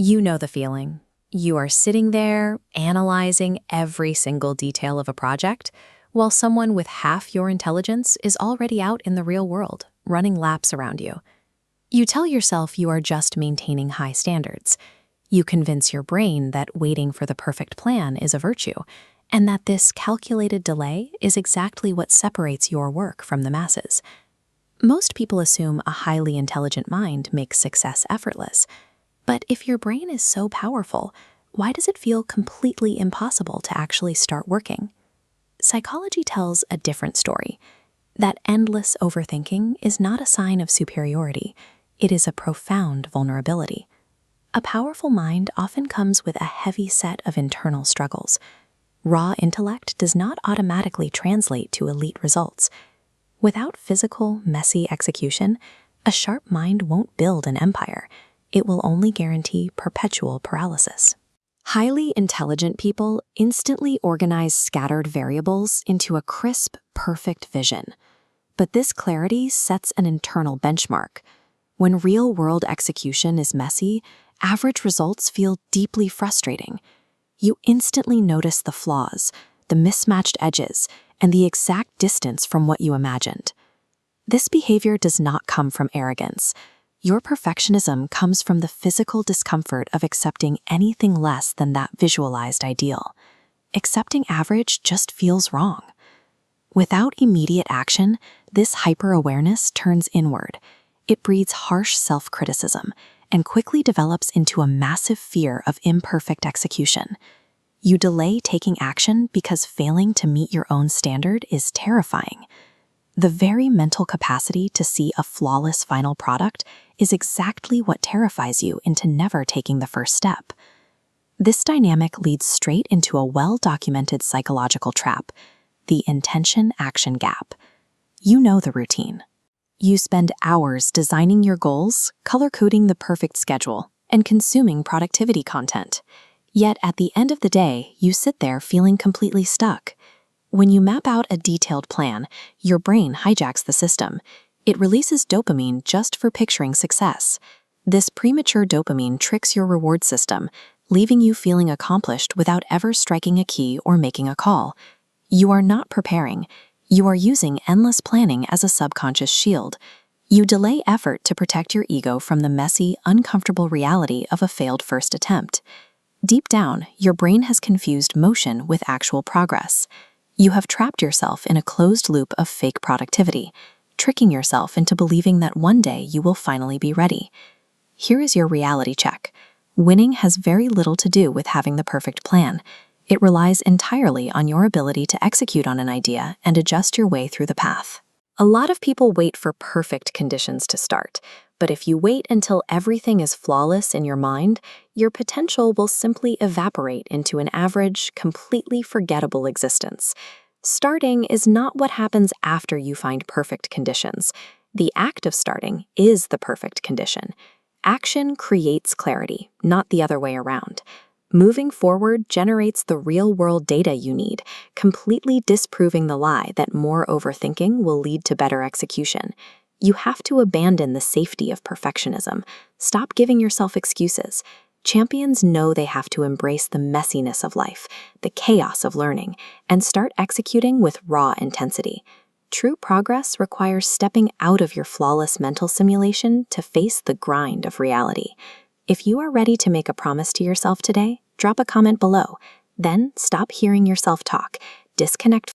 You know the feeling. You are sitting there, analyzing every single detail of a project, while someone with half your intelligence is already out in the real world, running laps around you. You tell yourself you are just maintaining high standards. You convince your brain that waiting for the perfect plan is a virtue, and that this calculated delay is exactly what separates your work from the masses. Most people assume a highly intelligent mind makes success effortless. But if your brain is so powerful, why does it feel completely impossible to actually start working? Psychology tells a different story. That endless overthinking is not a sign of superiority. It is a profound vulnerability. A powerful mind often comes with a heavy set of internal struggles. Raw intellect does not automatically translate to elite results. Without physical, messy execution, a sharp mind won't build an empire. It will only guarantee perpetual paralysis. Highly intelligent people instantly organize scattered variables into a crisp, perfect vision. But this clarity sets an internal benchmark. When real-world execution is messy, average results feel deeply frustrating. You instantly notice the flaws, the mismatched edges, and the exact distance from what you imagined. This behavior does not come from arrogance. Your perfectionism comes from the physical discomfort of accepting anything less than that visualized ideal. Accepting average just feels wrong. Without immediate action, this hyper-awareness turns inward. It breeds harsh self-criticism and quickly develops into a massive fear of imperfect execution. You delay taking action because failing to meet your own standard is terrifying. The very mental capacity to see a flawless final product is exactly what terrifies you into never taking the first step. This dynamic leads straight into a well-documented psychological trap, the intention-action gap. You know the routine. You spend hours designing your goals, color-coding the perfect schedule, and consuming productivity content. Yet at the end of the day, you sit there feeling completely stuck. When you map out a detailed plan, your brain hijacks the system. It releases dopamine just for picturing success. This premature dopamine tricks your reward system, leaving you feeling accomplished without ever striking a key or making a call. You are not preparing. You are using endless planning as a subconscious shield. You delay effort to protect your ego from the messy, uncomfortable reality of a failed first attempt. Deep down, your brain has confused motion with actual progress. You have trapped yourself in a closed loop of fake productivity, tricking yourself into believing that one day you will finally be ready. Here is your reality check. Winning has very little to do with having the perfect plan. It relies entirely on your ability to execute on an idea and adjust your way through the path. A lot of people wait for perfect conditions to start, but if you wait until everything is flawless in your mind, your potential will simply evaporate into an average, completely forgettable existence. Starting is not what happens after you find perfect conditions. The act of starting is the perfect condition. Action creates clarity, not the other way around. Moving forward generates the real-world data you need, completely disproving the lie that more overthinking will lead to better execution. You have to abandon the safety of perfectionism. Stop giving yourself excuses. Champions know they have to embrace the messiness of life, the chaos of learning, and start executing with raw intensity. True progress requires stepping out of your flawless mental simulation to face the grind of reality. If you are ready to make a promise to yourself today, drop a comment below. Then stop hearing yourself talk, disconnect